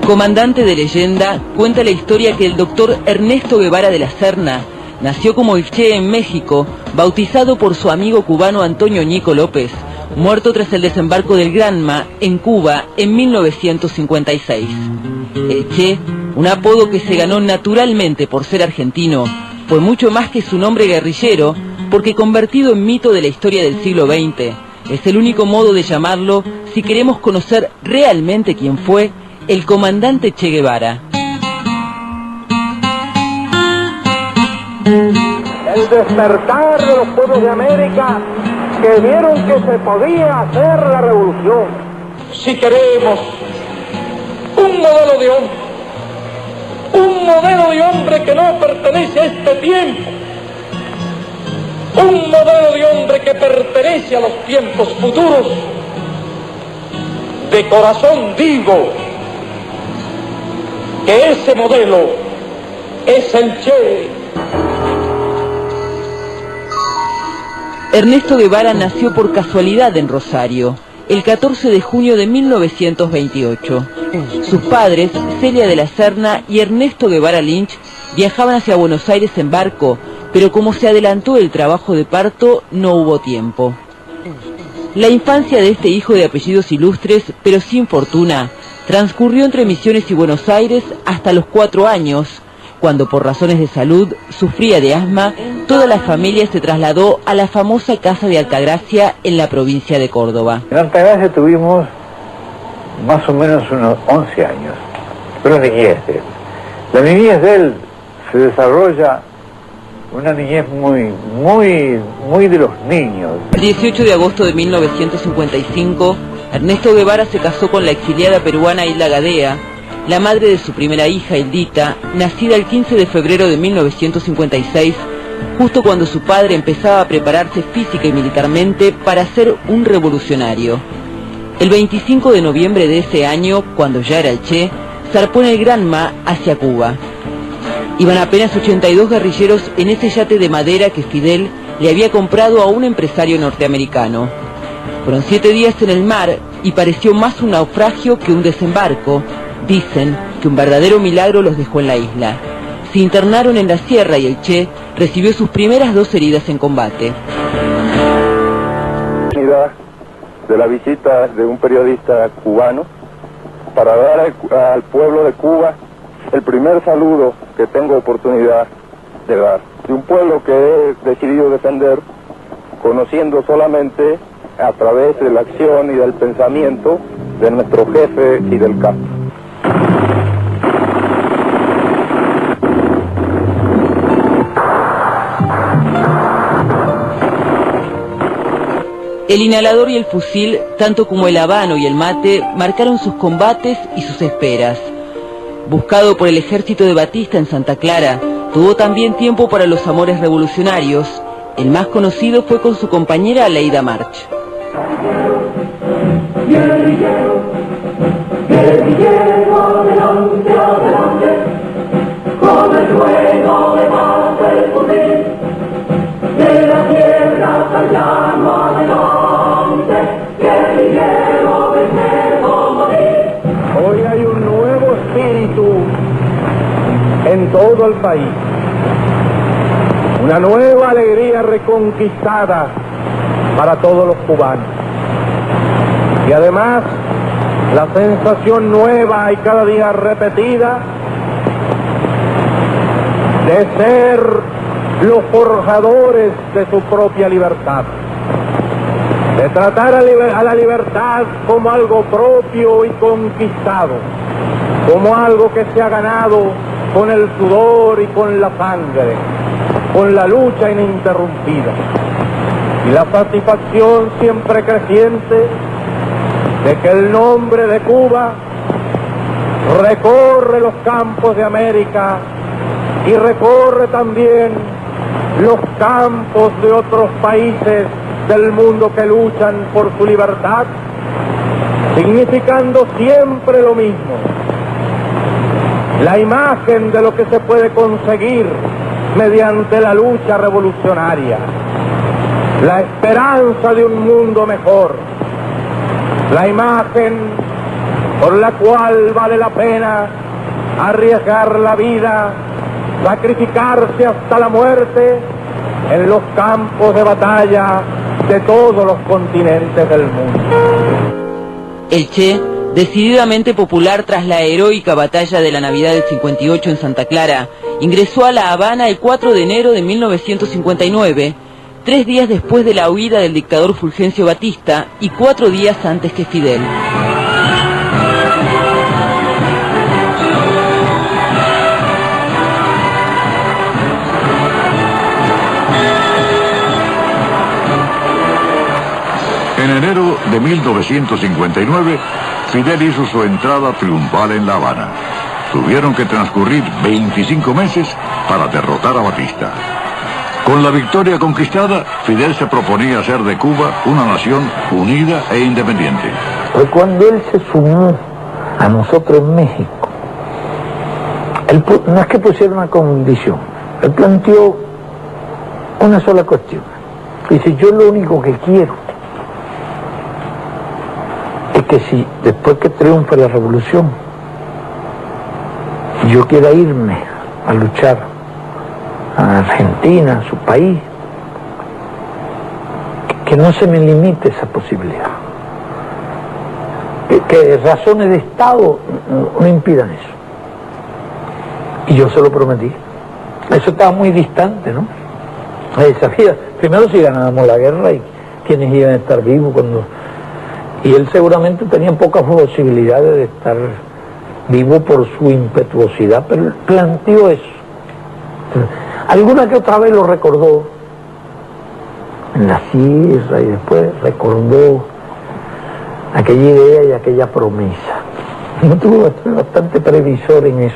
Comandante de leyenda, cuenta la historia que el doctor Ernesto Guevara de la Serna nació como el Che en México, bautizado por su amigo cubano Antonio Ñico López, muerto tras el desembarco del Granma en Cuba en 1956. El Che, un apodo que se ganó naturalmente por ser argentino, fue mucho más que su nombre guerrillero, porque convertido en mito de la historia del siglo XX, es el único modo de llamarlo si queremos conocer realmente quién fue el comandante Che Guevara. El despertar de los pueblos de América que vieron que se podía hacer la revolución. Si queremos un modelo de hombre que no pertenece a este tiempo, un modelo de hombre que pertenece a los tiempos futuros, de corazón digo que ese modelo es el Che. Ernesto Guevara nació por casualidad en Rosario, el 14 de junio de 1928. Sus padres, Celia de la Serna y Ernesto Guevara Lynch, viajaban hacia Buenos Aires en barco, pero como se adelantó el trabajo de parto, no hubo tiempo. La infancia de este hijo de apellidos ilustres, pero sin fortuna, transcurrió entre Misiones y Buenos Aires hasta los 4 años, cuando por razones de salud sufría de asma. Toda la familia se trasladó a la famosa casa de Altagracia en la provincia de Córdoba. En Altagracia tuvimos más o menos unos 11 años, pero niñez de él. La niñez de él se desarrolla una niñez muy de los niños. El 18 de agosto de 1955, Ernesto Guevara se casó con la exiliada peruana Hilda Gadea, la madre de su primera hija, Hildita, nacida el 15 de febrero de 1956, justo cuando su padre empezaba a prepararse física y militarmente para ser un revolucionario. El 25 de noviembre de ese año, cuando ya era el Che, zarpó en el Granma hacia Cuba. Iban apenas 82 guerrilleros en ese yate de madera que Fidel le había comprado a un empresario norteamericano. Fueron 7 días en el mar y pareció más un naufragio que un desembarco. Dicen que un verdadero milagro los dejó en la isla. Se internaron en la sierra y el Che recibió sus primeras 2 heridas en combate. De la visita de un periodista cubano para dar al pueblo de Cuba el primer saludo que tengo oportunidad de dar, de un pueblo que he decidido defender, conociendo solamente a través de la acción y del pensamiento de nuestro jefe Fidel Castro. El inhalador y el fusil, tanto como el habano y el mate, marcaron sus combates y sus esperas. Buscado por el ejército de Batista en Santa Clara, tuvo también tiempo para los amores revolucionarios. El más conocido fue con su compañera Aleida March. Guerrillero, guerrillero, adelante, adelante, con el ruedo de mata el poder, de la tierra callamos adelante, guerrillero, venceremos morir. Hoy hay un nuevo espíritu en todo el país, una nueva alegría reconquistada para todos los cubanos. Y además, la sensación nueva y cada día repetida de ser los forjadores de su propia libertad, de tratar a la libertad como algo propio y conquistado, como algo que se ha ganado con el sudor y con la sangre, con la lucha ininterrumpida, y la satisfacción siempre creciente de que el nombre de Cuba recorre los campos de América y recorre también los campos de otros países del mundo que luchan por su libertad, significando siempre lo mismo: la imagen de lo que se puede conseguir mediante la lucha revolucionaria, la esperanza de un mundo mejor, la imagen por la cual vale la pena arriesgar la vida, sacrificarse hasta la muerte en los campos de batalla de todos los continentes del mundo. El Che, decididamente popular tras la heroica batalla de la Navidad del 58 en Santa Clara, ingresó a La Habana el 4 de enero de 1959, 3 días después de la huida del dictador Fulgencio Batista y 4 días antes que Fidel. En enero de 1959, Fidel hizo su entrada triunfal en La Habana. Tuvieron que transcurrir 25 meses para derrotar a Batista. Con la victoria conquistada, Fidel se proponía hacer de Cuba una nación unida e independiente. Fue cuando él se sumó a nosotros en México. Él no es que pusiera una condición, él planteó una sola cuestión. Dice, yo lo único que quiero es que si después que triunfe la revolución, yo quiera irme a luchar a Argentina, a su país, que no se me limite esa posibilidad. Que razones de Estado no impidan eso. Y yo se lo prometí. Eso estaba muy distante, ¿no? Sabía, primero si ganábamos la guerra y quiénes iban a estar vivos cuando... Y él seguramente tenía pocas posibilidades de estar vivo por su impetuosidad, pero él planteó eso. Alguna que otra vez lo recordó en la sierra y después recordó aquella idea y aquella promesa. No tuvo bastante previsor en eso.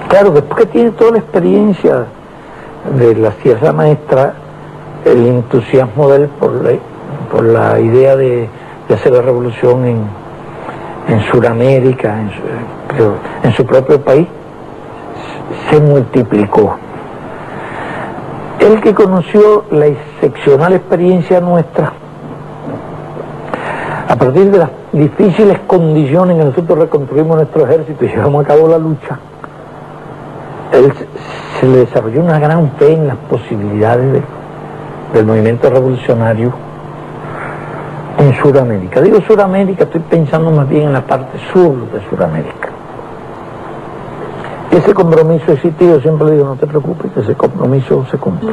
Claro, después que tiene toda la experiencia de la Sierra Maestra, el entusiasmo de él por la idea de hacer la revolución en Sudamérica, en su propio país, se multiplicó. Él que conoció la excepcional experiencia nuestra, a partir de las difíciles condiciones en que nosotros reconstruimos nuestro ejército y llevamos a cabo la lucha, él se le desarrolló una gran fe en las posibilidades del movimiento revolucionario en Sudamérica. Digo Sudamérica, estoy pensando más bien en la parte sur de Sudamérica. Ese compromiso existe, yo siempre le digo, no te preocupes, que ese compromiso se cumple.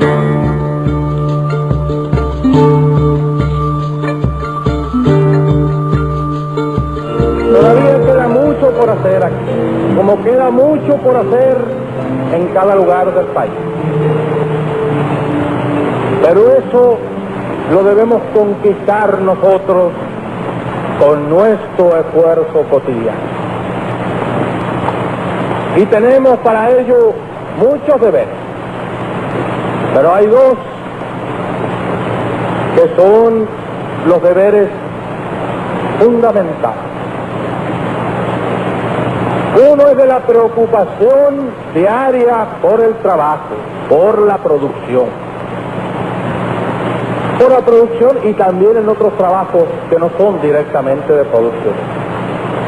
Todavía queda mucho por hacer aquí, como queda mucho por hacer en cada lugar del país. Pero eso lo debemos conquistar nosotros con nuestro esfuerzo cotidiano. Y tenemos para ello muchos deberes. Pero hay dos que son los deberes fundamentales. Uno es de la preocupación diaria por el trabajo, por la producción. Por la producción y también en otros trabajos que no son directamente de producción.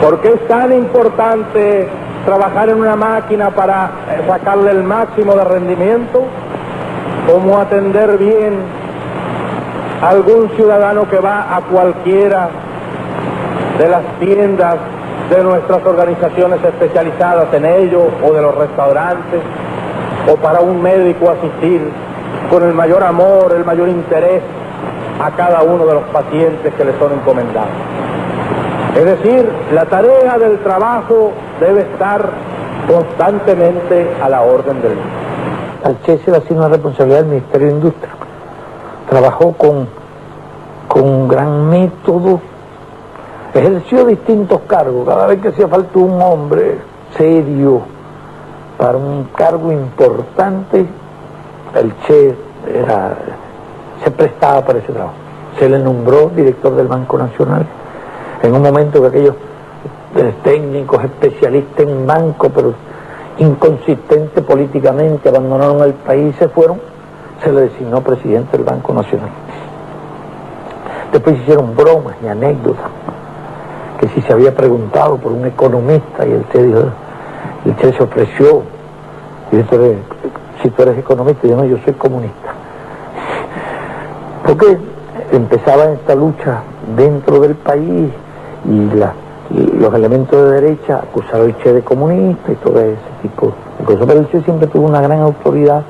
¿Por qué es tan importante trabajar en una máquina para sacarle el máximo de rendimiento? Como atender bien a algún ciudadano que va a cualquiera de las tiendas de nuestras organizaciones especializadas en ello, o de los restaurantes, o para un médico asistir con el mayor amor, el mayor interés a cada uno de los pacientes que le son encomendados. Es decir, la tarea del trabajo debe estar constantemente a la orden del día. Al Che se le asigna una responsabilidad del Ministerio de Industria. Trabajó con gran método, ejerció distintos cargos. Cada vez que hacía falta un hombre serio para un cargo importante, el Che se prestaba para ese trabajo. Se le nombró director del Banco Nacional en un momento que aquellos técnicos especialistas en banco, pero inconsistentes políticamente, abandonaron el país y se fueron. Se le designó presidente del Banco Nacional. Después hicieron bromas y anécdotas que si se había preguntado por un economista, y el Che se ofreció, y dice, si tú eres economista, yo no, yo soy comunista. Porque empezaba esta lucha dentro del país, y los elementos de derecha acusaron al Che de comunista y todo ese tipo de cosas. Pero el Che siempre tuvo una gran autoridad.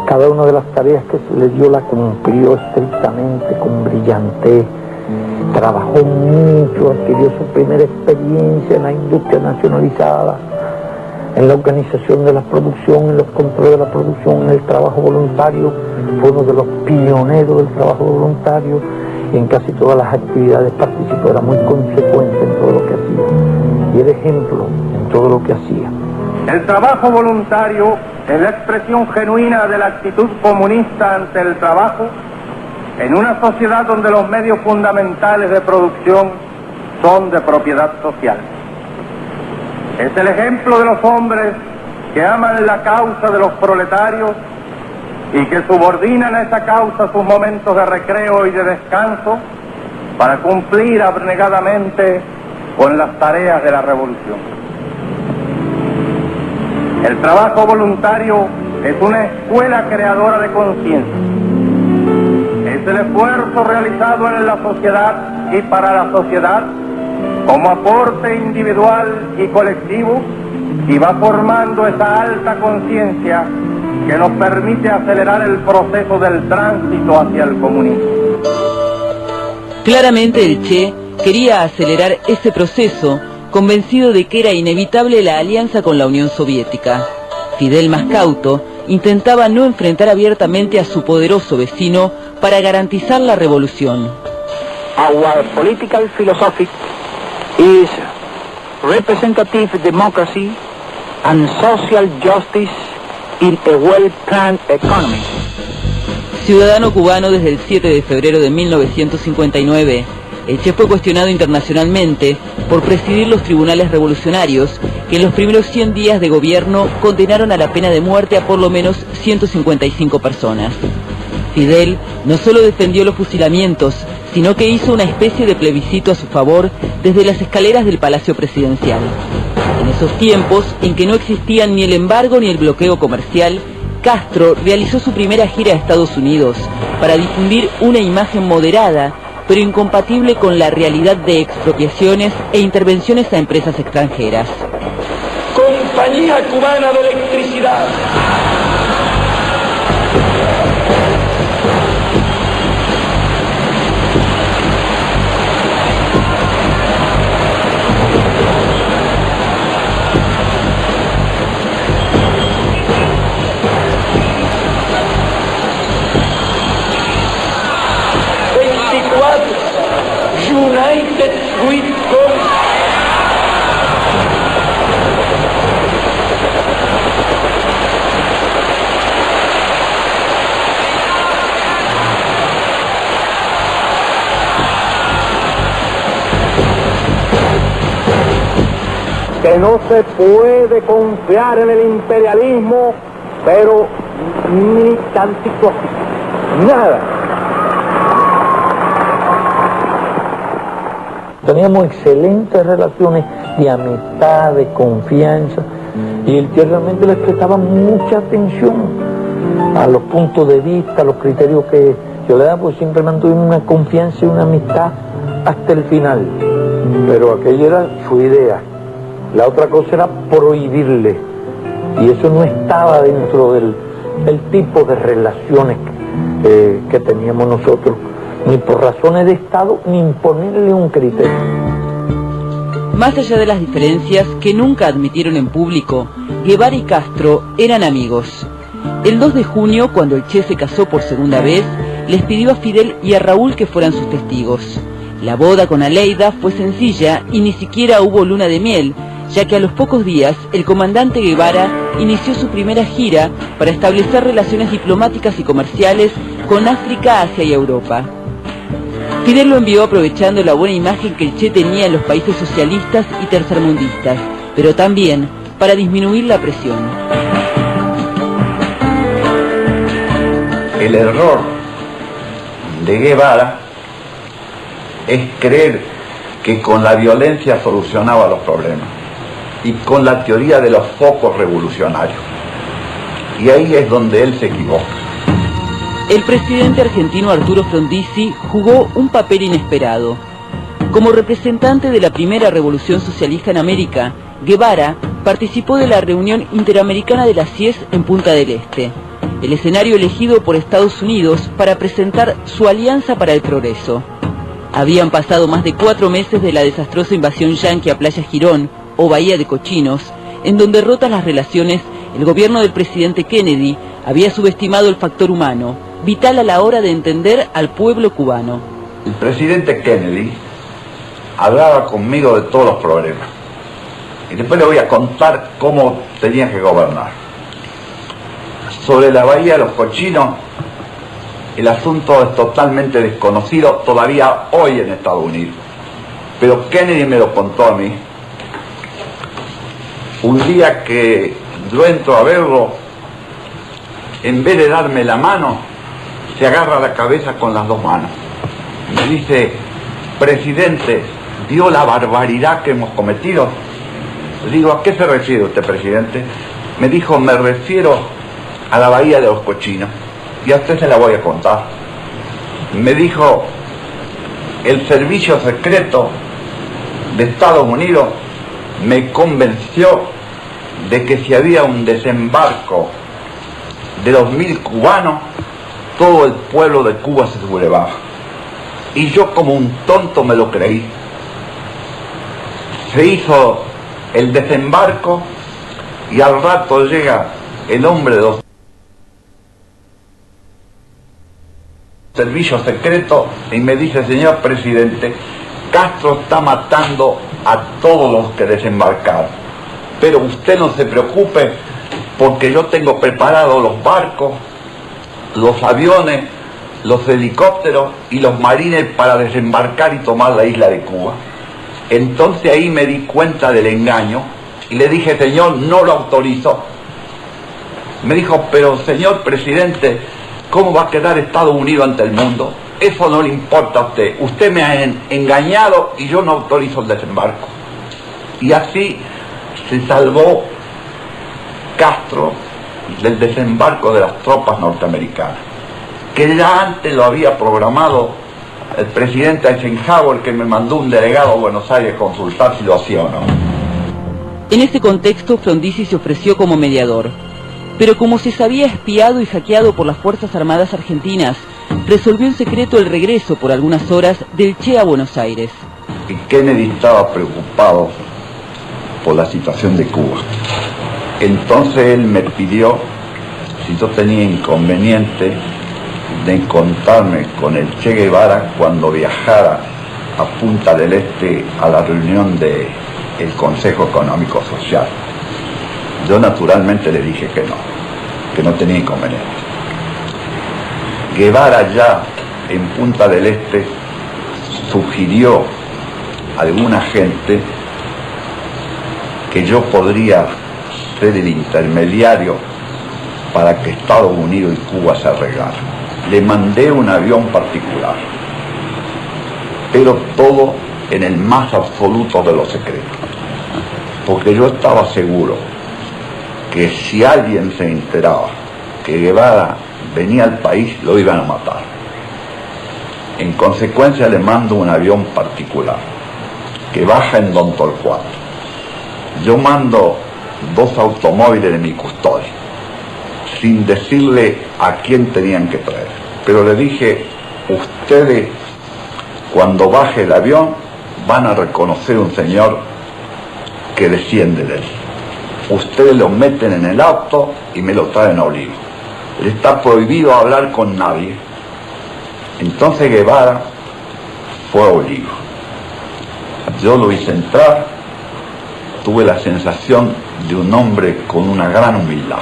Cada una de las tareas que se le dio la cumplió estrictamente, con brillantez. Trabajó mucho, adquirió su primera experiencia en la industria nacionalizada, en la organización de la producción, en los controles de la producción, en el trabajo voluntario. Fue uno de los pioneros del trabajo voluntario y en casi todas las actividades participó. Era muy consecuente en todo lo que hacía y era ejemplo en todo lo que hacía. El trabajo voluntario es la expresión genuina de la actitud comunista ante el trabajo en una sociedad donde los medios fundamentales de producción son de propiedad social. Es el ejemplo de los hombres que aman la causa de los proletarios y que subordinan a esa causa sus momentos de recreo y de descanso para cumplir abnegadamente con las tareas de la revolución. El trabajo voluntario es una escuela creadora de conciencia. Es el esfuerzo realizado en la sociedad y para la sociedad como aporte individual y colectivo, y va formando esa alta conciencia que nos permite acelerar el proceso del tránsito hacia el comunismo. Claramente el Che quería acelerar ese proceso, convencido de que era inevitable la alianza con la Unión Soviética. Fidel, más cauto, intentaba no enfrentar abiertamente a su poderoso vecino para garantizar la revolución. Our political philosophy is representative democracy and social justice in a well-planned economy. Ciudadano cubano desde el 7 de febrero de 1959, el Che fue cuestionado internacionalmente por presidir los tribunales revolucionarios que en los primeros 100 días de gobierno condenaron a la pena de muerte a por lo menos 155 personas. Fidel no solo defendió los fusilamientos, sino que hizo una especie de plebiscito a su favor desde las escaleras del Palacio Presidencial. En esos tiempos, en que no existían ni el embargo ni el bloqueo comercial, Castro realizó su primera gira a Estados Unidos para difundir una imagen moderada, pero incompatible con la realidad de expropiaciones e intervenciones a empresas extranjeras. Compañía Cubana de Electricidad. United with God. Que no se puede confiar en el imperialismo, pero ni tantito así, nada. Teníamos excelentes relaciones de amistad, de confianza, y el Che realmente les prestaba mucha atención a los puntos de vista, a los criterios que yo le daba, pues siempre mantuvimos una confianza y una amistad hasta el final. Pero aquella era su idea. La otra cosa era prohibirle, y eso no estaba dentro del tipo de relaciones que teníamos nosotros, ni por razones de Estado, ni imponerle un criterio. Más allá de las diferencias que nunca admitieron en público, Guevara y Castro eran amigos. El 2 de junio, cuando el Che se casó por segunda vez, les pidió a Fidel y a Raúl que fueran sus testigos. La boda con Aleida fue sencilla y ni siquiera hubo luna de miel, ya que a los pocos días el comandante Guevara inició su primera gira para establecer relaciones diplomáticas y comerciales con África, Asia y Europa. Fidel lo envió aprovechando la buena imagen que el Che tenía en los países socialistas y tercermundistas, pero también para disminuir la presión. El error de Guevara es creer que con la violencia solucionaba los problemas y con la teoría de los focos revolucionarios. Y ahí es donde él se equivoca. El presidente argentino Arturo Frondizi jugó un papel inesperado. Como representante de la primera revolución socialista en América, Guevara participó de la reunión interamericana de la CIES en Punta del Este, el escenario elegido por Estados Unidos para presentar su alianza para el progreso. Habían pasado más de 4 meses de la desastrosa invasión yanqui a Playa Girón, o Bahía de Cochinos, en donde rotas las relaciones, el gobierno del presidente Kennedy había subestimado el factor humano, vital a la hora de entender al pueblo cubano. El presidente Kennedy hablaba conmigo de todos los problemas. Y después le voy a contar cómo tenía que gobernar. Sobre la Bahía de los Cochinos, el asunto es totalmente desconocido todavía hoy en Estados Unidos. Pero Kennedy me lo contó a mí. Un día que yo entro a verlo, en vez de darme la mano, se agarra la cabeza con las 2 manos. Me dice: presidente, ¿vio la barbaridad que hemos cometido? Le digo: ¿a qué se refiere usted, presidente? Me dijo: me refiero a la Bahía de los Cochinos. Y a usted se la voy a contar. Me dijo: el servicio secreto de Estados Unidos me convenció de que si había un desembarco de 2.000 cubanos, todo el pueblo de Cuba se sublevaba. Y yo, como un tonto, me lo creí. Se hizo el desembarco y al rato llega el hombre de los servicios secretos y me dice: señor presidente, Castro está matando a todos los que desembarcaron, pero usted no se preocupe porque yo tengo preparados los barcos, los aviones, los helicópteros y los marines para desembarcar y tomar la isla de Cuba. Entonces ahí me di cuenta del engaño y le dije: señor, no lo autorizo. Me dijo: pero señor presidente, ¿cómo va a quedar Estados Unidos ante el mundo? Eso no le importa a usted. Usted me ha engañado y yo no autorizo el desembarco. Y así se salvó Castro del desembarco de las tropas norteamericanas, que ya antes lo había programado el presidente Eisenhower, que me mandó un delegado a Buenos Aires a consultar si lo hacía o no. En ese contexto, Frondizi se ofreció como mediador. Pero como se sabía espiado y hackeado por las Fuerzas Armadas argentinas, resolvió en secreto el regreso por algunas horas del Che a Buenos Aires. Y Kennedy estaba preocupado por la situación de Cuba. Entonces él me pidió si yo tenía inconveniente de encontrarme con el Che Guevara cuando viajara a Punta del Este a la reunión del Consejo Económico Social. Yo naturalmente le dije que no tenía inconveniente. Guevara ya en Punta del Este sugirió a alguna gente que yo podría ser el intermediario para que Estados Unidos y Cuba se arreglaran. Le mandé un avión particular, pero todo en el más absoluto de los secretos, porque yo estaba seguro que si alguien se enteraba que Guevara venía al país, lo iban a matar. En consecuencia le mando un avión particular que baja en Don Torcuato. Yo mando 2 automóviles de mi custodia, sin decirle a quién tenían que traer. Pero le dije: ustedes, cuando baje el avión, van a reconocer un señor que desciende de él. Ustedes lo meten en el auto y me lo traen a Olivo. Le está prohibido hablar con nadie. Entonces Guevara fue a Olivo. Yo lo hice entrar. Tuve la sensación de un hombre con una gran humildad.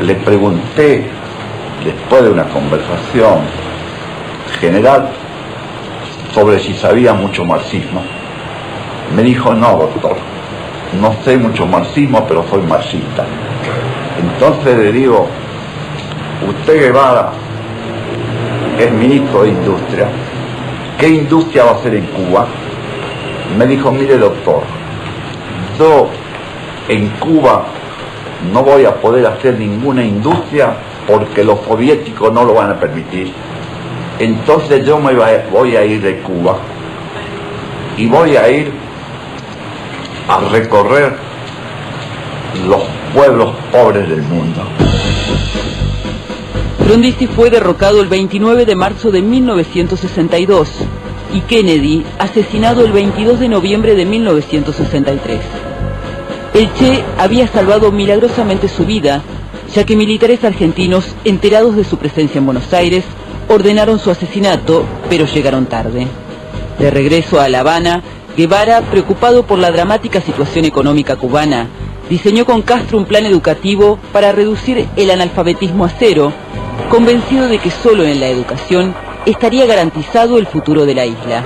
Le pregunté, después de una conversación general, sobre si sabía mucho marxismo. Me dijo: no, doctor, no sé mucho marxismo, pero soy marxista. Entonces le digo: usted, Guevara, es ministro de Industria, ¿qué industria va a hacer en Cuba? Me dijo, mire doctor, yo en Cuba no voy a poder hacer ninguna industria porque los soviéticos no lo van a permitir. Entonces yo voy a ir de Cuba y voy a ir a recorrer los pueblos pobres del mundo. Frondizi fue derrocado el 29 de marzo de 1962 y Kennedy asesinado el 22 de noviembre de 1963. El Che había salvado milagrosamente su vida, ya que militares argentinos, enterados de su presencia en Buenos Aires, ordenaron su asesinato, pero llegaron tarde. De regreso a La Habana, Guevara, preocupado por la dramática situación económica cubana, diseñó con Castro un plan educativo para reducir el analfabetismo a cero, convencido de que solo en la educación estaría garantizado el futuro de la isla.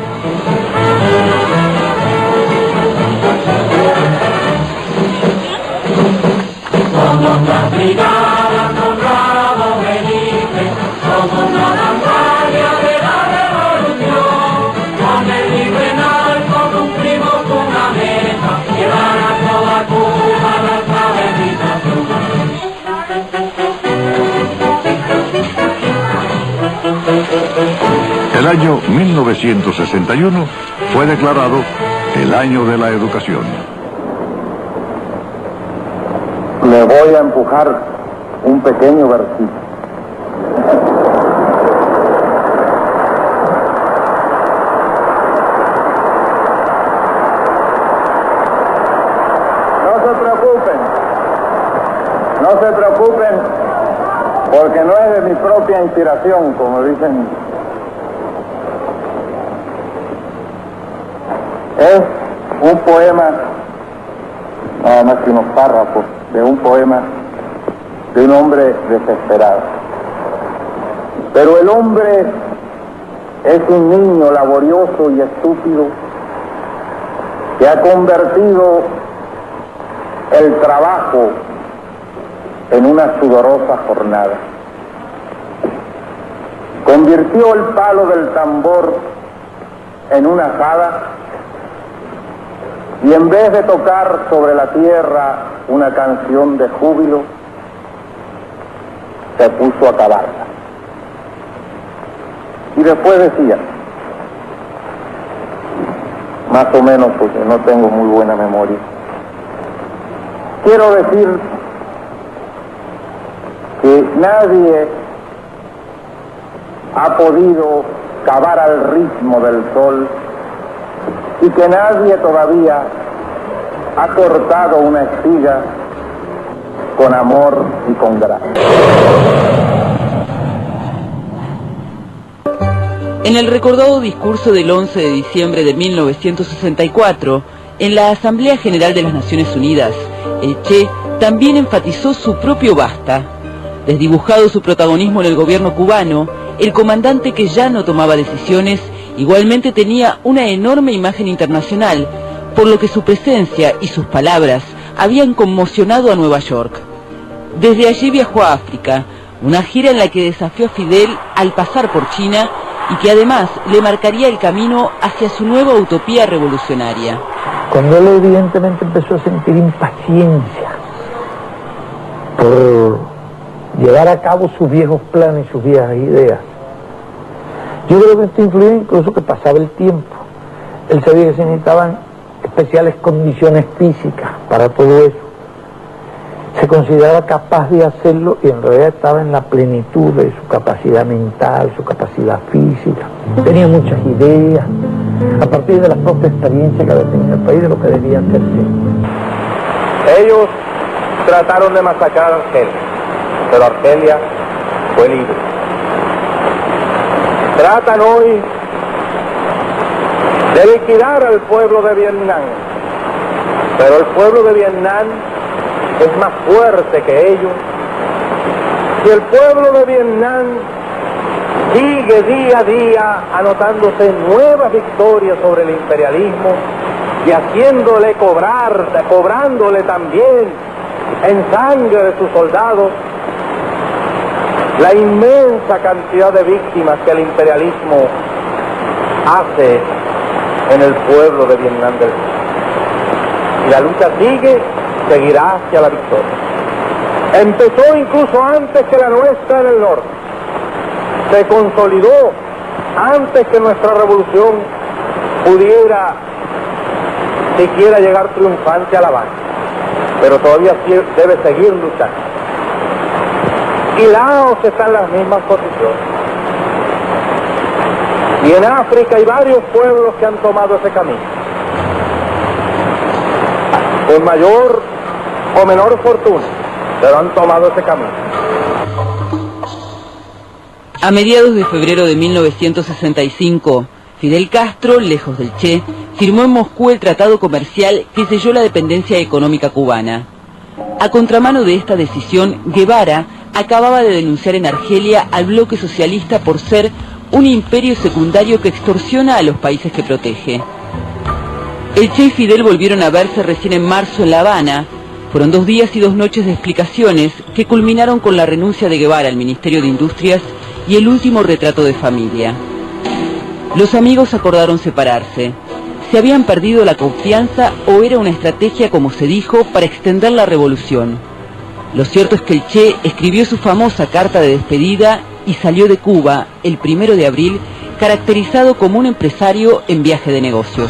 Somos la brigada con Rabo Benítez, somos una vanguardia de la revolución. Con el Librenal cumplimos una meta, llevar a toda Cuba la alfabetización. El año 1961 fue declarado el año de la educación. Le voy a empujar un pequeño versito. No se preocupen, porque no es de mi propia inspiración, como dicen. Es un poema, nada más que unos párrafos, de un poema de un hombre desesperado. Pero el hombre es un niño laborioso y estúpido que ha convertido el trabajo en una sudorosa jornada. Convirtió el palo del tambor en una azada y en vez de tocar sobre la tierra una canción de júbilo, se puso a cavarla. Y después decía, más o menos porque no tengo muy buena memoria, quiero decir que nadie ha podido cavar al ritmo del sol y que nadie todavía ha cortado una espiga con amor y con gracia. En el recordado discurso del 11 de diciembre de 1964, en la Asamblea General de las Naciones Unidas, el Che también enfatizó su propio basta. Desdibujado su protagonismo en el gobierno cubano, el comandante que ya no tomaba decisiones igualmente tenía una enorme imagen internacional, por lo que su presencia y sus palabras habían conmocionado a Nueva York. Desde allí viajó a África, una gira en la que desafió a Fidel al pasar por China y que además le marcaría el camino hacia su nueva utopía revolucionaria. Cuando él evidentemente empezó a sentir impaciencia por llevar a cabo sus viejos planes, sus viejas ideas, yo creo que esto influyó incluso que pasaba el tiempo. Él sabía que se necesitaban especiales condiciones físicas para todo eso. Se consideraba capaz de hacerlo y en realidad estaba en la plenitud de su capacidad mental, su capacidad física. Tenía muchas ideas, a partir de la propia experiencia que había tenido el país de lo que debía hacerse. Ellos trataron de masacrar a Argelia, pero Argelia fue libre. Tratan hoy de liquidar al pueblo de Vietnam, pero el pueblo de Vietnam es más fuerte que ellos, y el pueblo de Vietnam sigue día a día anotándose nuevas victorias sobre el imperialismo y haciéndole cobrándole también en sangre de sus soldados la inmensa cantidad de víctimas que el imperialismo hace en el pueblo de Vietnam del Sur. Y la lucha sigue, seguirá hacia la victoria. Empezó incluso antes que la nuestra en el norte. Se consolidó antes que nuestra revolución pudiera siquiera llegar triunfante a La Habana. Pero todavía debe seguir luchando. Y Laos está en las mismas posiciones. Y en África hay varios pueblos que han tomado ese camino. Con mayor o menor fortuna, pero han tomado ese camino. A mediados de febrero de 1965, Fidel Castro, lejos del Che, firmó en Moscú el tratado comercial que selló la dependencia económica cubana. A contramano de esta decisión, Guevara acababa de denunciar en Argelia al bloque socialista por ser un imperio secundario que extorsiona a los países que protege. El Che y Fidel volvieron a verse recién en marzo en La Habana. Fueron 2 días y 2 noches de explicaciones que culminaron con la renuncia de Guevara al Ministerio de Industrias y el último retrato de familia. Los amigos acordaron separarse. ¿Se habían perdido la confianza o era una estrategia, como se dijo, para extender la revolución? Lo cierto es que el Che escribió su famosa carta de despedida y salió de Cuba el 1 de abril, caracterizado como un empresario en viaje de negocios.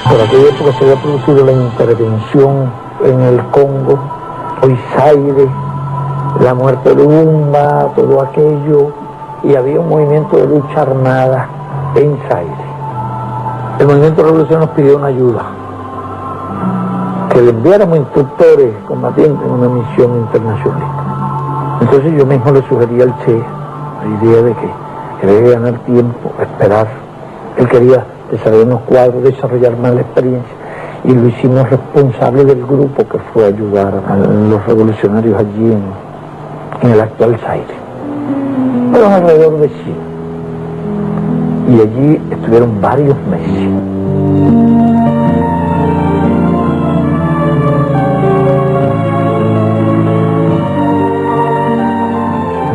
Por aquella época se había producido la intervención en el Congo, hoy Zaire, la muerte de Lumumba, todo aquello, y había un movimiento de lucha armada en Zaire. El movimiento de revolución nos pidió una ayuda, que le enviáramos instructores combatientes en una misión internacional. Entonces yo mismo le sugerí al Che la idea de que debe ganar tiempo, esperar. Él quería desarrollar unos cuadros, desarrollar más la experiencia, y lo hicimos responsable del grupo que fue a ayudar a los revolucionarios allí en el actual Zaire. Fueron alrededor de 100, y allí estuvieron varios meses.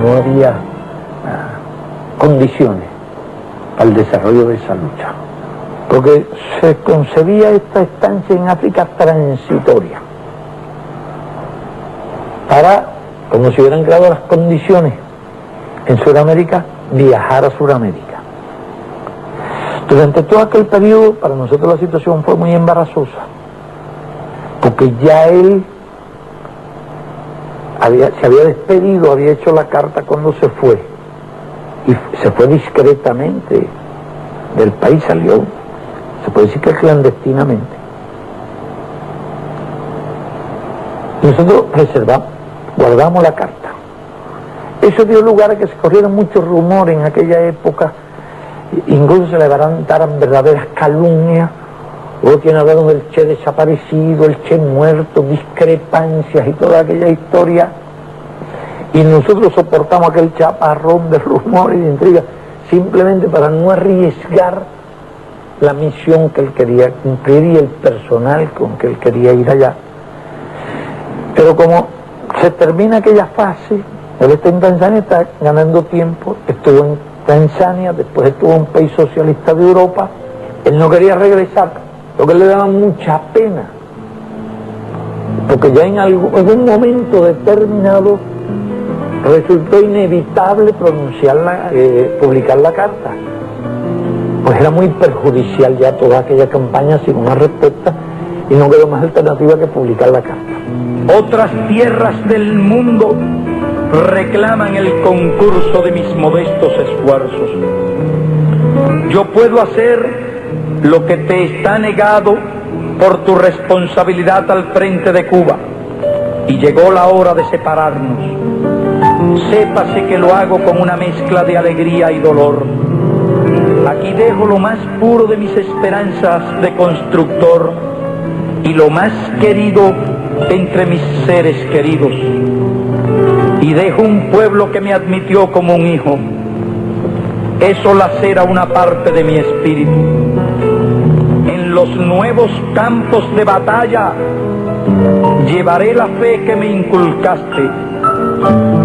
No había condiciones para el desarrollo de esa lucha, porque se concebía esta estancia en África transitoria, para, como si hubieran creado las condiciones en Sudamérica, viajar a Sudamérica. Durante todo aquel periodo, para nosotros la situación fue muy embarazosa, porque ya él se había despedido, había hecho la carta cuando se fue, y se fue discretamente del país, salió, se puede decir que clandestinamente. Nosotros guardamos la carta. Eso dio lugar a que se corrieran muchos rumores en aquella época, incluso se levantaran verdaderas calumnias. Hubo quien hablaron del Che desaparecido, el Che muerto, discrepancias y toda aquella historia. Y nosotros soportamos aquel chaparrón de rumores y de intrigas, simplemente para no arriesgar la misión que él quería cumplir y el personal con que él quería ir allá. Pero como se termina aquella fase, él está en Tanzania, está ganando tiempo, estuvo en Tanzania, después estuvo en un país socialista de Europa, él no quería regresar, lo que le daba mucha pena, porque ya en algún momento determinado resultó inevitable publicar la carta, pues era muy perjudicial ya toda aquella campaña sin una respuesta, y no quedó más alternativa que publicar la carta. Otras tierras del mundo reclaman el concurso de mis modestos esfuerzos. Yo puedo hacer lo que te está negado por tu responsabilidad al frente de Cuba, y llegó la hora de separarnos. Sépase que lo hago con una mezcla de alegría y dolor. Aquí dejo lo más puro de mis esperanzas de constructor y lo más querido entre mis seres queridos. y dejo un pueblo que me admitió como un hijo. Eso lacera una parte de mi espíritu. En los nuevos campos de batalla llevaré la fe que me inculcaste,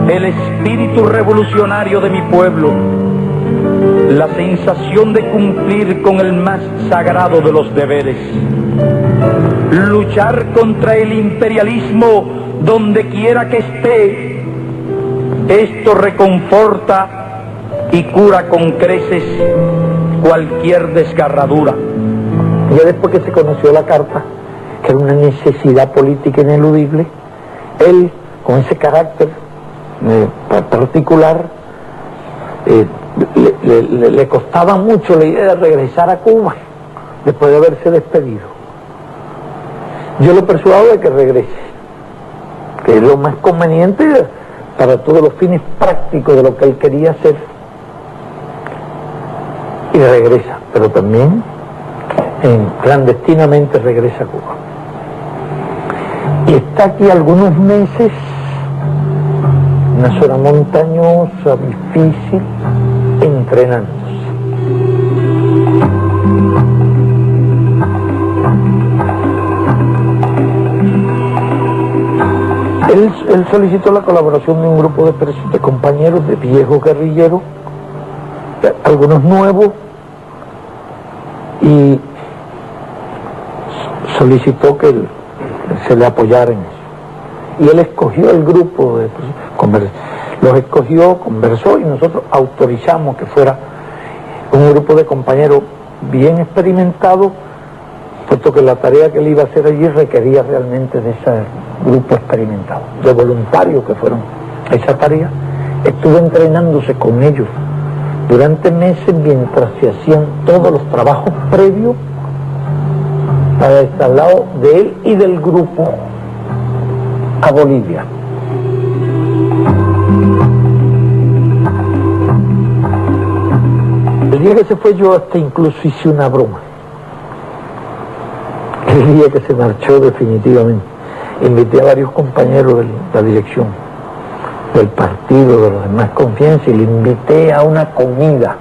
el espíritu revolucionario de mi pueblo, la sensación de cumplir con el más sagrado de los deberes, luchar contra el imperialismo donde quiera que esté. Esto reconforta y cura con creces cualquier desgarradura. Ya después que se conoció la carta, que era una necesidad política ineludible, él, con ese carácter particular, le costaba mucho la idea de regresar a Cuba después de haberse despedido. Yo lo persuado de que regrese, que es lo más conveniente para todos los fines prácticos de lo que él quería hacer, y regresa, pero también clandestinamente regresa a Cuba. Y está aquí algunos meses, una zona montañosa, difícil, entrenándose. Él solicitó la colaboración de un grupo de compañeros, de viejos guerrilleros, algunos nuevos, y solicitó que se le apoyara en eso. Y él escogió el grupo, los escogió, conversó, y nosotros autorizamos que fuera un grupo de compañeros bien experimentados, puesto que la tarea que él iba a hacer allí requería realmente de ese grupo experimentado, de voluntarios que fueron a esa tarea. Estuvo entrenándose con ellos durante meses mientras se hacían todos los trabajos previos para el traslado de él y del grupo a Bolivia. El día que se fue, yo hasta incluso hice una broma. El día que se marchó definitivamente, invité a varios compañeros de la dirección del partido, de los demás confianza, y le invité a una comida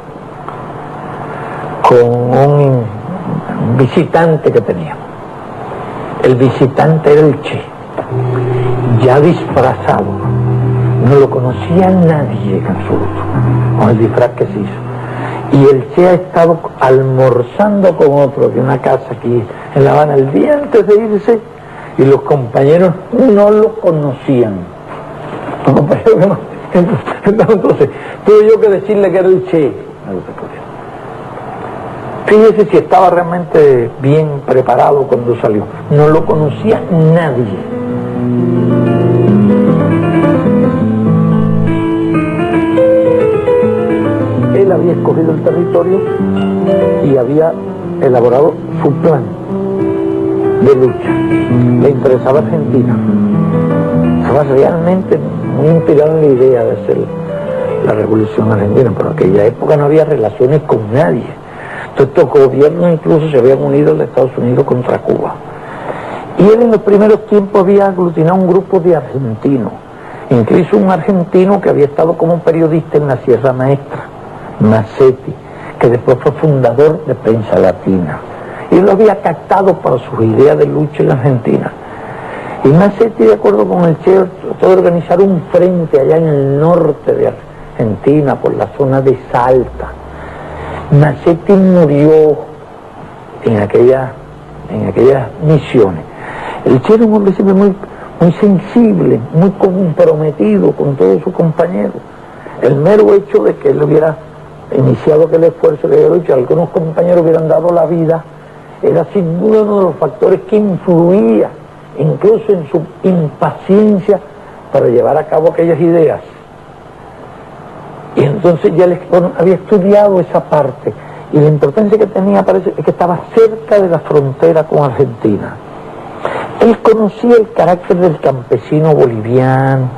con un visitante que teníamos. El visitante era el Che, ya disfrazado, no lo conocía nadie en absoluto, con el disfraz que se hizo. Y el Che ha estado almorzando con otro de una casa aquí en La Habana el día antes de irse, y los compañeros no lo conocían. Entonces, tuve yo que decirle que era el Che. Fíjese si estaba realmente bien preparado cuando salió. No lo conocía nadie. Él había escogido el territorio y había elaborado su plan de lucha. Le interesaba Argentina. Estaba realmente muy inspirado en la idea de hacer la revolución argentina, pero en aquella época no había relaciones con nadie. Entonces estos gobiernos incluso se habían unido a los Estados Unidos contra Cuba. Y él en los primeros tiempos había aglutinado un grupo de argentinos, incluso un argentino que había estado como periodista en la Sierra Maestra, Massetti, que después fue fundador de Prensa Latina. Y lo había captado para sus ideas de lucha en la Argentina. Y Massetti, de acuerdo con el Che, trató de organizar un frente allá en el norte de Argentina, por la zona de Salta. Massetti murió en aquellas misiones. El Che era un hombre siempre muy sensible, muy comprometido con todos sus compañeros. El mero hecho de que él hubiera iniciado aquel esfuerzo de lucha, algunos compañeros hubieran dado la vida, era sin duda uno de los factores que influía incluso en su impaciencia para llevar a cabo aquellas ideas. Y entonces ya él había estudiado esa parte, y la importancia que tenía, parece, es que estaba cerca de la frontera con Argentina. Él conocía el carácter del campesino boliviano,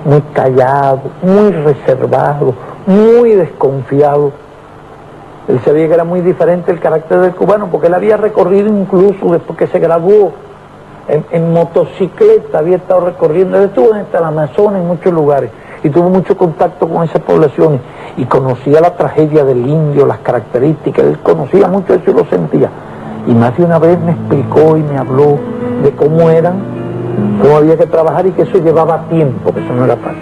muy callado, muy reservado, muy desconfiado. Él sabía que era muy diferente el carácter del cubano, porque él había recorrido, incluso después que se graduó en motocicleta, había estado recorriendo, él estuvo hasta el Amazonas, en muchos lugares, y tuvo mucho contacto con esas poblaciones, y conocía la tragedia del indio, las características, él conocía mucho eso y lo sentía. Y más de una vez me explicó y me habló de cómo había que trabajar y que eso llevaba tiempo, que eso no era fácil.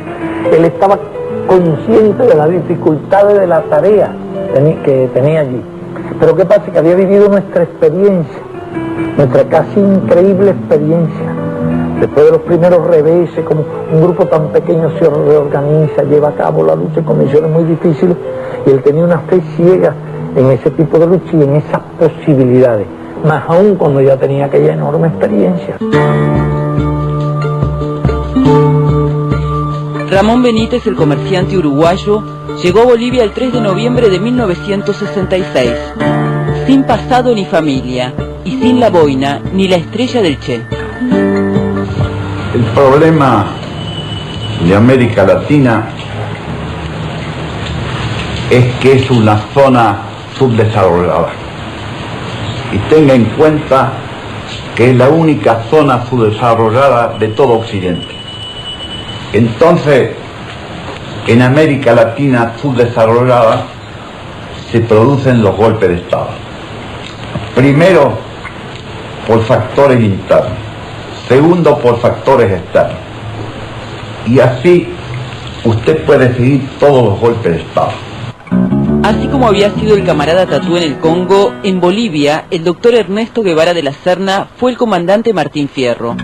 Él estaba consciente de las dificultades de la tarea que tenía allí. Pero qué pasa, que había vivido nuestra experiencia, nuestra casi increíble experiencia. Después de los primeros reveses, como un grupo tan pequeño se reorganiza, lleva a cabo la lucha en condiciones muy difíciles, y él tenía una fe ciega en ese tipo de lucha y en esas posibilidades, más aún cuando ya tenía aquella enorme experiencia. Ramón Benítez, el comerciante uruguayo, llegó a Bolivia el 3 de noviembre de 1966, sin pasado ni familia, y sin la boina ni la estrella del Che. El problema de América Latina es que es una zona subdesarrollada. Y tenga en cuenta que es la única zona subdesarrollada de todo Occidente. Entonces, en América Latina subdesarrollada se producen los golpes de Estado. Primero, por factores internos. Segundo, por factores externos. Y así usted puede seguir todos los golpes de Estado. Así como había sido el camarada Tatú en el Congo, en Bolivia, el doctor Ernesto Guevara de la Serna fue el comandante Martín Fierro.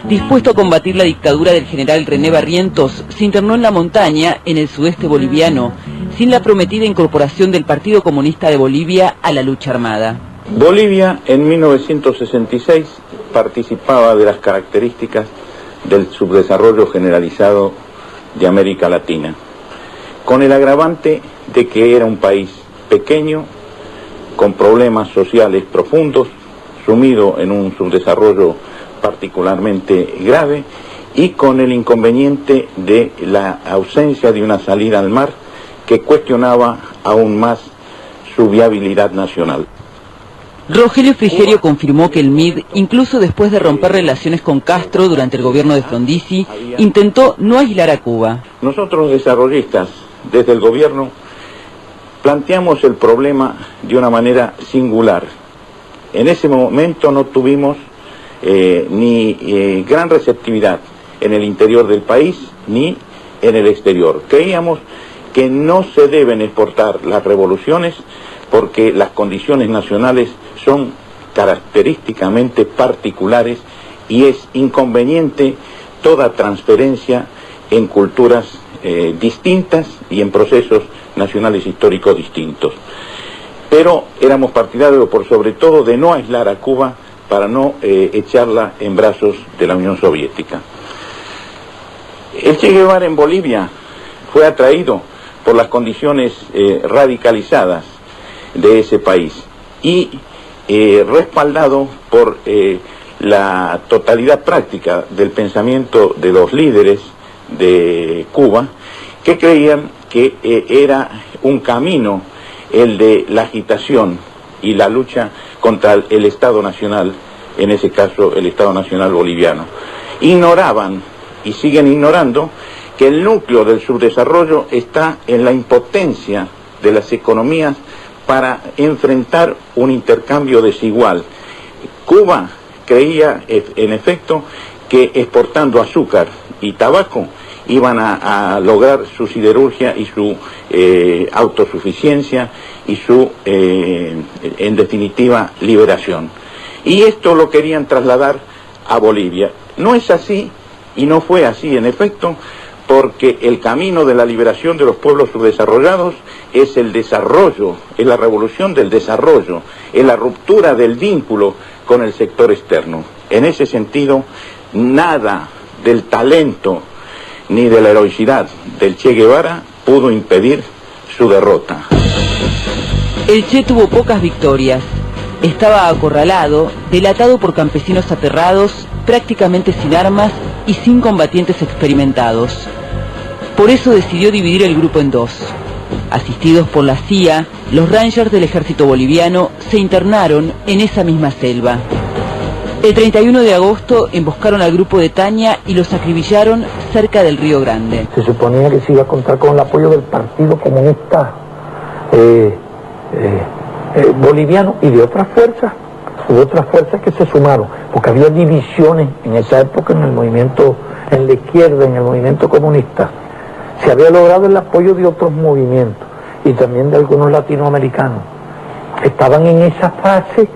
Dispuesto a combatir la dictadura del general René Barrientos, se internó en la montaña, en el sudeste boliviano, sin la prometida incorporación del Partido Comunista de Bolivia a la lucha armada. Bolivia en 1966 participaba de las características del subdesarrollo generalizado de América Latina, con el agravante de que era un país pequeño, con problemas sociales profundos, sumido en un subdesarrollo particularmente grave, y con el inconveniente de la ausencia de una salida al mar que cuestionaba aún más su viabilidad nacional. Rogelio Frigerio confirmó que el MID, incluso después de romper relaciones con Castro durante el gobierno de Frondizi, intentó no aislar a Cuba. Nosotros, desarrollistas, desde el gobierno, planteamos el problema de una manera singular. En ese momento no tuvimos ni gran receptividad en el interior del país ni en el exterior. Creíamos que no se deben exportar las revoluciones porque las condiciones nacionales son característicamente particulares y es inconveniente toda transferencia en culturas distintas y en procesos nacionales históricos distintos. Pero éramos partidarios por sobre todo de no aislar a Cuba para no echarla en brazos de la Unión Soviética. El Che Guevara en Bolivia fue atraído por las condiciones radicalizadas de ese país y respaldado por la totalidad práctica del pensamiento de los líderes de Cuba, que creían que era un camino el de la agitación y la lucha contra el Estado Nacional, en ese caso el Estado Nacional boliviano. Ignoraban y siguen ignorando que el núcleo del subdesarrollo está en la impotencia de las economías para enfrentar un intercambio desigual. Cuba creía, en efecto, que exportando azúcar y tabaco iban a lograr su siderurgia y su autosuficiencia y su, en definitiva, liberación. Y esto lo querían trasladar a Bolivia. No es así y no fue así, en efecto, porque el camino de la liberación de los pueblos subdesarrollados es el desarrollo, es la revolución del desarrollo, es la ruptura del vínculo con el sector externo. En ese sentido, nada del talento ni de la heroicidad del Che Guevara pudo impedir su derrota. El Che tuvo pocas victorias. Estaba acorralado, delatado por campesinos aterrados, prácticamente sin armas y sin combatientes experimentados. Por eso decidió dividir el grupo en dos. Asistidos por la CIA, los Rangers del ejército boliviano se internaron en esa misma selva. El 31 de agosto emboscaron al grupo de Taña y los acribillaron cerca del Río Grande. Se suponía que se iba a contar con el apoyo del Partido Comunista Boliviano y de otras fuerzas. Hubo otras fuerzas que se sumaron, porque había divisiones en esa época en el movimiento, en la izquierda, en el movimiento comunista. Se había logrado el apoyo de otros movimientos y también de algunos latinoamericanos. Estaban en esa fase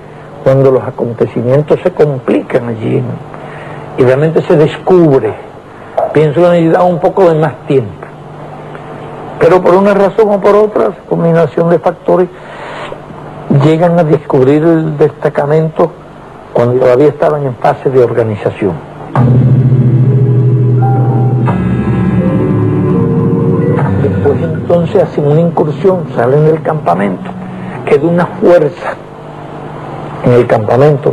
cuando los acontecimientos se complican allí y realmente se descubre. Pienso que necesitaba un poco de más tiempo. Pero por una razón o por otra, combinación de factores, llegan a descubrir el destacamento cuando todavía estaban en fase de organización. Después entonces hacen una incursión, salen del campamento, queda una fuerza en el campamento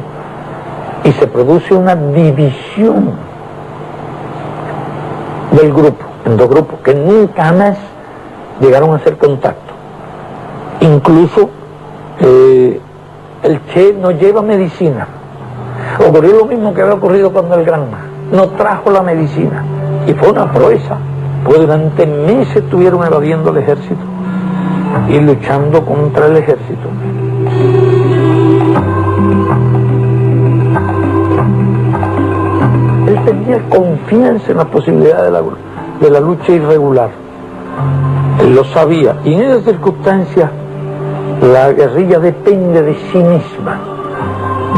y se produce una división del grupo, en dos grupos, que nunca más llegaron a hacer contacto. Incluso el Che no lleva medicina. Ocurrió lo mismo que había ocurrido cuando el Granma no trajo la medicina, y fue una proeza, pues durante meses estuvieron evadiendo el ejército y luchando contra el ejército. Él tenía confianza en la posibilidad de la lucha irregular. Él lo sabía, y en esas circunstancias la guerrilla depende de sí misma.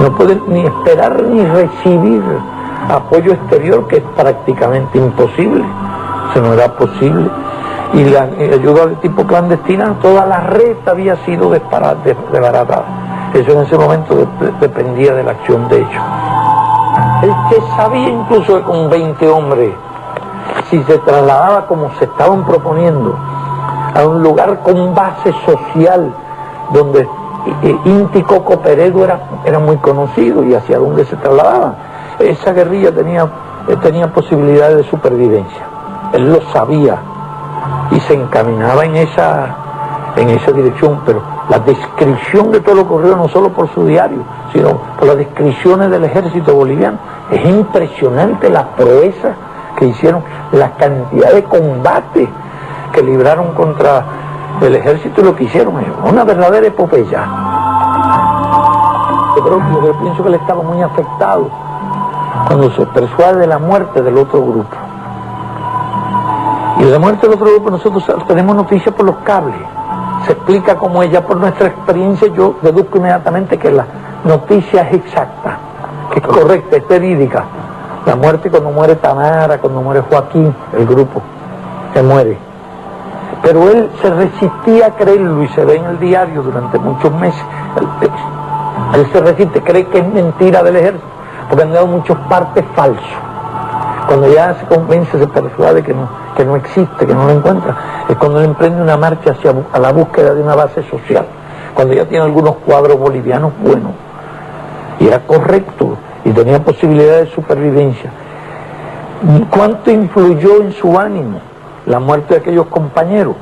No puede ni esperar ni recibir apoyo exterior, que es prácticamente imposible. Eso no era posible. Y la ayuda de tipo clandestina, toda la red había sido desbaratada. Eso en ese momento dependía de la acción de ellos. El Che sabía incluso que con 20 hombres, si se trasladaba como se estaban proponiendo, a un lugar con base social, donde Inti Coco Peredo era muy conocido y hacia donde se trasladaba, esa guerrilla tenía posibilidades de supervivencia. Él lo sabía y se encaminaba en esa dirección, pero la descripción de todo lo ocurrido, no solo por su diario, sino por las descripciones del ejército boliviano, es impresionante la proeza que hicieron, la cantidad de combates que libraron contra el ejército y lo que hicieron ellos, una verdadera epopeya. Yo pienso que él estaba muy afectado cuando se persuade de la muerte del otro grupo. Y de la muerte del otro grupo nosotros tenemos noticias por los cables. Se explica cómo ella, por nuestra experiencia, yo deduzco inmediatamente que la noticia es exacta, que es correcta, es verídica. La muerte, cuando muere Tamara, cuando muere Joaquín, el grupo se muere. Pero él se resistía a creerlo y se ve en el diario durante muchos meses. Él se resiste, cree que es mentira del ejército, porque han dado muchos partes falsos. Cuando ya se convence, se persuade que no existe, que no lo encuentra, es cuando él emprende una marcha a la búsqueda de una base social, cuando ya tiene algunos cuadros bolivianos buenos, y era correcto, y tenía posibilidades de supervivencia. ¿Cuánto influyó en su ánimo la muerte de aquellos compañeros?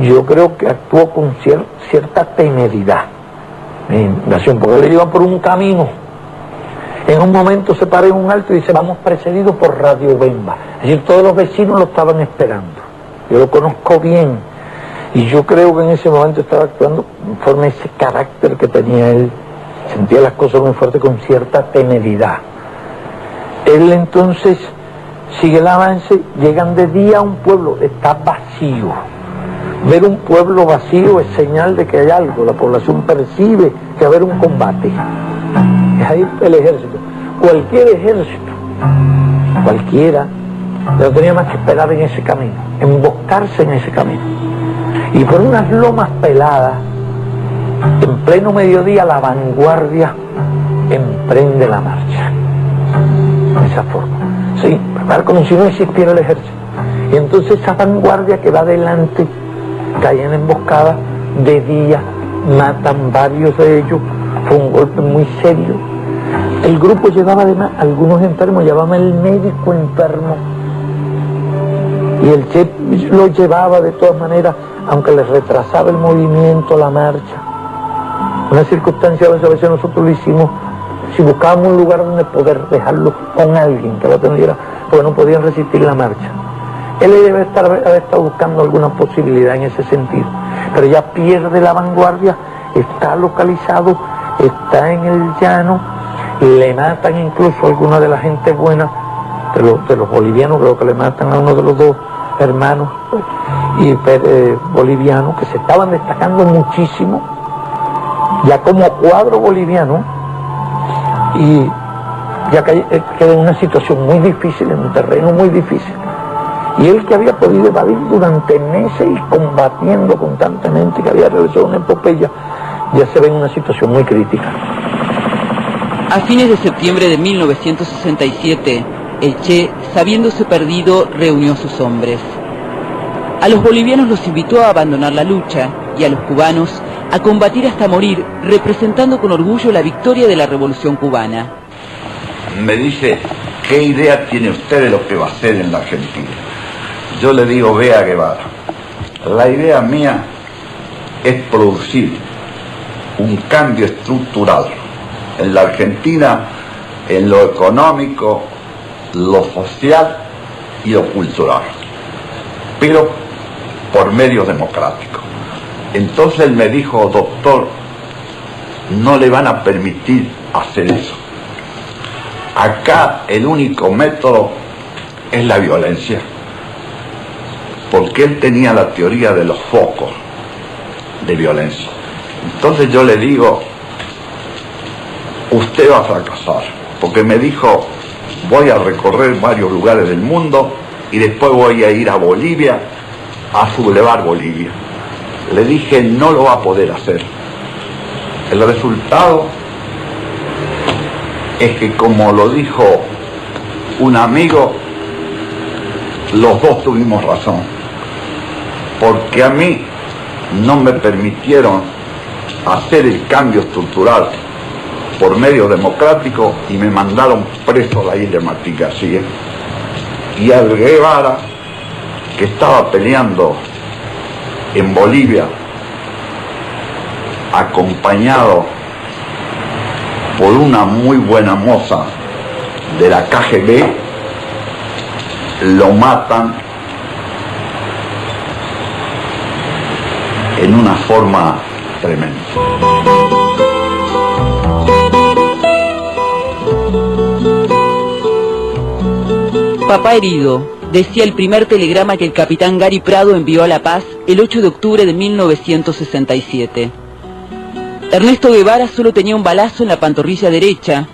Yo creo que actuó con cierta temeridad, porque le iban por un camino. En un momento se para en un alto y dice: vamos precedidos por Radio Bemba. Es decir, todos los vecinos lo estaban esperando. Yo lo conozco bien y yo creo que en ese momento estaba actuando conforme a ese carácter que tenía él. Sentía las cosas muy fuerte, con cierta temeridad. Él entonces sigue el avance, llegan de día a un pueblo, está vacío. Ver un pueblo vacío es señal de que hay algo, la población percibe que va a haber un combate. Es ahí el ejército. Cualquier ejército, cualquiera, no tenía más que esperar en ese camino, emboscarse en ese camino. Y por unas lomas peladas, en pleno mediodía, la vanguardia emprende la marcha. De esa forma. Sí, como si no existiera el ejército. Y entonces esa vanguardia que va adelante cae en emboscada de día, matan varios de ellos. Fue un golpe muy serio. El grupo llevaba además algunos enfermos, llevaba el médico enfermo y el Che lo llevaba de todas maneras, aunque les retrasaba el movimiento, la marcha. Una circunstancia, a veces nosotros lo hicimos si buscábamos un lugar donde poder dejarlo con alguien que lo atendiera, porque no podían resistir la marcha. Él debe haber estado buscando alguna posibilidad en ese sentido, pero ya pierde la vanguardia, está localizado, está en el llano, le matan incluso a alguna de la gente buena, de los bolivianos, creo que le matan a uno de los dos hermanos bolivianos que se estaban destacando muchísimo, ya como cuadro boliviano, y ya queda en una situación muy difícil, en un terreno muy difícil. Y él, que había podido evadir durante meses y combatiendo constantemente, que había realizado una epopeya, ya se ve en una situación muy crítica. A fines de septiembre de 1967, el Che, sabiéndose perdido, reunió a sus hombres. A los bolivianos los invitó a abandonar la lucha y a los cubanos a combatir hasta morir, representando con orgullo la victoria de la Revolución Cubana. Me dice, ¿qué idea tiene usted de lo que va a hacer en la Argentina? Yo le digo, vea Guevara, la idea mía es producir un cambio estructural en la Argentina, en lo económico, lo social y lo cultural, pero por medios democráticos. Entonces él me dijo, doctor, no le van a permitir hacer eso. Acá el único método es la violencia, porque él tenía la teoría de los focos de violencia. Entonces yo le digo, usted va a fracasar, porque me dijo, voy a recorrer varios lugares del mundo y después voy a ir a Bolivia a sublevar Bolivia. Le dije, no lo va a poder hacer. El resultado es que, como lo dijo un amigo, los dos tuvimos razón, porque a mí no me permitieron hacer el cambio estructural por medio democrático y me mandaron preso a la isla de Martín García. Y al Guevara, que estaba peleando en Bolivia, acompañado por una muy buena moza de la KGB, lo matan en una forma tremenda. Papá herido, decía el primer telegrama que el capitán Gary Prado envió a La Paz el 8 de octubre de 1967. Ernesto Guevara solo tenía un balazo en la pantorrilla derecha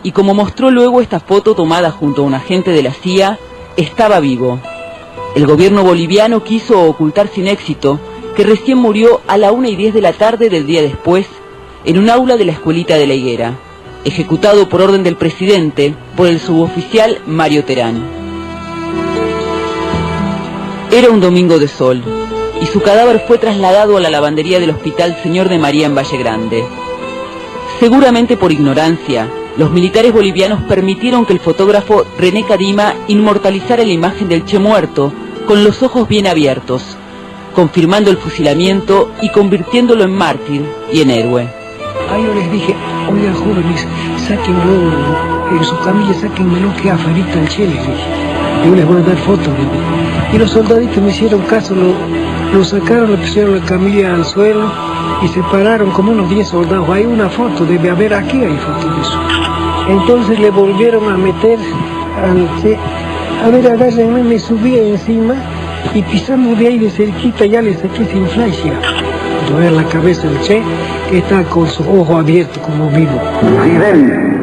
y, como mostró luego esta foto tomada junto a un agente de la CIA, estaba vivo. El gobierno boliviano quiso ocultar sin éxito que recién murió a la 1:10 de la tarde del día después en un aula de la escuelita de La Higuera, ejecutado por orden del presidente por el suboficial Mario Terán. Era un domingo de sol, y su cadáver fue trasladado a la lavandería del Hospital Señor de María en Valle Grande. Seguramente por ignorancia, los militares bolivianos permitieron que el fotógrafo René Cadima inmortalizara la imagen del Che muerto, con los ojos bien abiertos, confirmando el fusilamiento y convirtiéndolo en mártir y en héroe. Ahí yo les dije, oigan jóvenes, sáquenlo en su camilla, sáquenmelo que afuera el Che, les dije. Yo les voy a dar fotos, les dije. Y los soldaditos me hicieron caso, lo sacaron, le pusieron la camilla al suelo y se pararon como unos 10 soldados. Hay una foto, debe haber aquí, hay fotos de eso. Entonces le volvieron a meter al Che. A ver, agárrenme, me subí encima y pisando de ahí de cerquita ya le saqué sin flasha. A ver la cabeza del Che, que está con su ojo abierto como vivo. Fidel,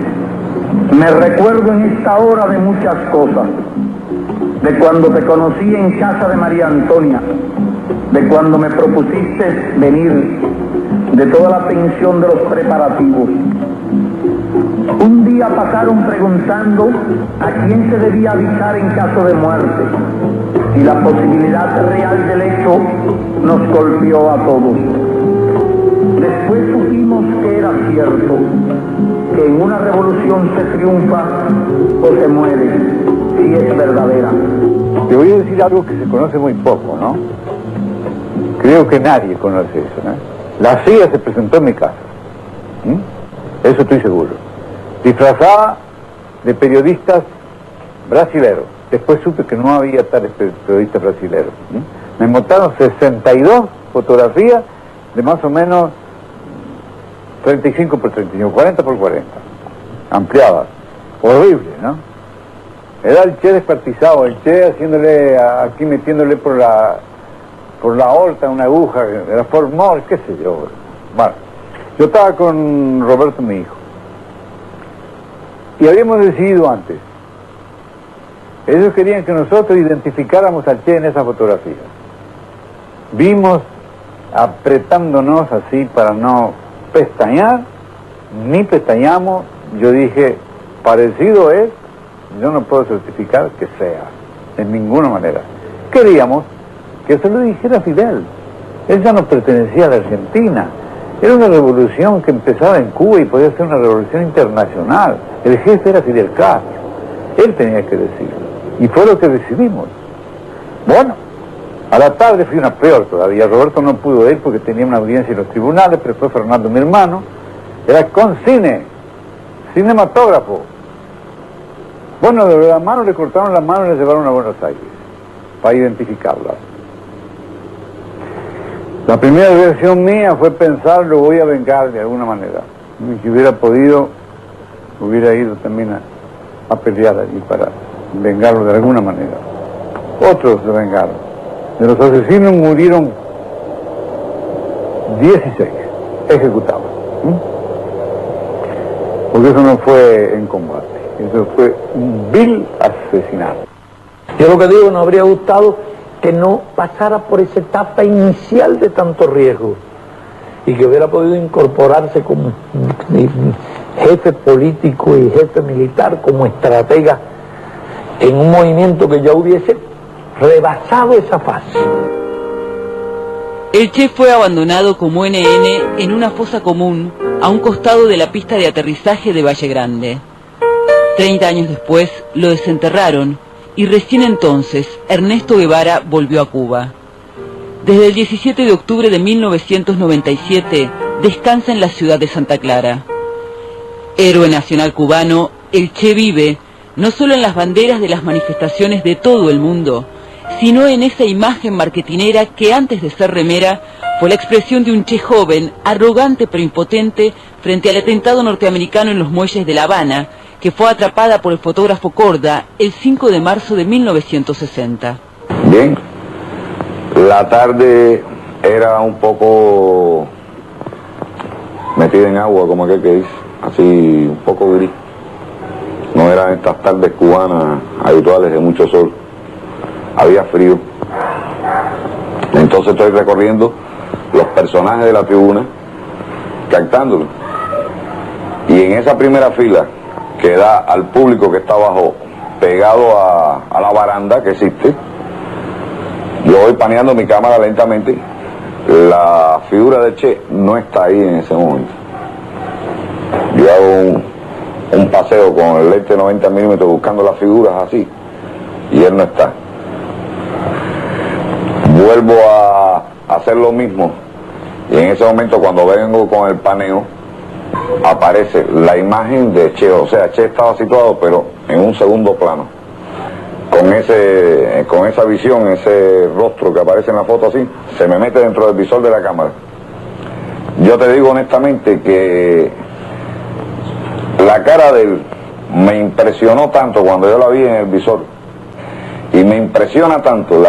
me recuerdo en esta hora de muchas cosas. De cuando te conocí en casa de María Antonia, de cuando me propusiste venir, de toda la tensión de los preparativos. Un día pasaron preguntando a quién se debía avisar en caso de muerte, y la posibilidad real del hecho nos golpeó a todos. Después supimos que era cierto, que en una revolución se triunfa o se muere, si es verdadera. Te voy a decir algo que se conoce muy poco, ¿no? Creo que nadie conoce eso, ¿no? La CIA se presentó en mi casa. Eso estoy seguro. disfrazada de periodistas brasileros. Después supe que no había tales periodistas brasileros. Me montaron 62 fotografías de más o menos 35 por 35, 40 por 40, ampliadas. Horrible, ¿no? Era el Che descuartizado, el Che haciéndole, aquí metiéndole por la aorta una aguja, era formol, qué sé yo. Bueno, yo estaba con Roberto, mi hijo, y habíamos decidido antes. Ellos querían que nosotros identificáramos al Che en esa fotografía. Vimos apretándonos así para no pestañear, ni pestañamos. Yo dije, parecido es, yo no puedo certificar que sea, de ninguna manera. Queríamos que se lo dijera Fidel. Él ya no pertenecía a la Argentina. Era una revolución que empezaba en Cuba y podía ser una revolución internacional. El jefe era Fidel Castro. Él tenía que decirlo. Y fue lo que decidimos. Bueno, a la tarde fui una peor todavía. Roberto no pudo ir porque tenía una audiencia en los tribunales, pero fue Fernando, mi hermano. Era con cine, cinematógrafo. Bueno, de la mano le cortaron la mano y le llevaron a Buenos Aires para identificarla. La primera reacción mía fue pensar, lo voy a vengar de alguna manera. Y si hubiera podido, hubiera ido también a pelear allí para vengarlo de alguna manera. Otros se vengaron. De los asesinos murieron 16 ejecutados. Porque eso no fue en combate, eso fue un vil asesinato. Yo lo que digo, nos habría gustado que no pasara por esa etapa inicial de tanto riesgo y que hubiera podido incorporarse como jefe político y jefe militar, como estratega, en un movimiento que ya hubiese rebasado esa fase. El Che fue abandonado como NN en una fosa común a un costado de la pista de aterrizaje de Valle Grande. 30 años después lo desenterraron y recién entonces Ernesto Guevara volvió a Cuba. Desde el 17 de octubre de 1997 descansa en la ciudad de Santa Clara. Héroe nacional cubano, el Che vive no solo en las banderas de las manifestaciones de todo el mundo, sino en esa imagen marketinera que antes de ser remera fue la expresión de un Che joven, arrogante pero impotente frente al atentado norteamericano en los muelles de La Habana, que fue atrapada por el fotógrafo Corda el 5 de marzo de 1960. Bien, la tarde era un poco metida en agua, como aquel que dice, así un poco gris. No eran estas tardes cubanas habituales de mucho sol. Había frío. Entonces estoy recorriendo los personajes de la tribuna, captándolo. Y en esa primera fila que da al público que está abajo, pegado a la baranda que existe, yo voy paneando mi cámara lentamente. La figura de Che no está ahí en ese momento. Yo hago un paseo con el lente 90 milímetros buscando las figuras así, y él no está. Vuelvo a hacer lo mismo, y en ese momento, cuando vengo con el paneo, aparece la imagen de Che. O sea, Che estaba situado pero en un segundo plano, con esa visión, ese rostro que aparece en la foto así, se me mete dentro del visor de la cámara. Yo te digo honestamente que la cara de él me impresionó tanto cuando yo la vi en el visor, y me impresiona tanto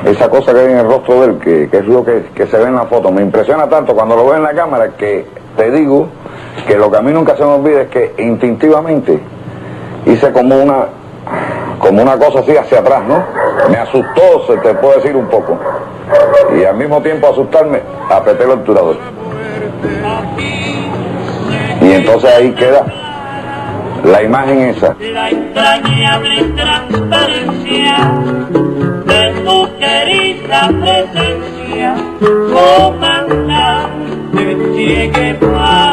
esa cosa que hay en el rostro de él, que es lo que se ve en la foto, me impresiona tanto cuando lo veo en la cámara, que te digo que lo que a mí nunca se me olvida es que instintivamente hice como una cosa así hacia atrás, ¿no? Me asustó, se te puede decir un poco, y al mismo tiempo asustarme, apreté el obturador. Y entonces ahí queda la imagen esa. La entrañable transparencia de tu querida presencia, comandante Che Guevara.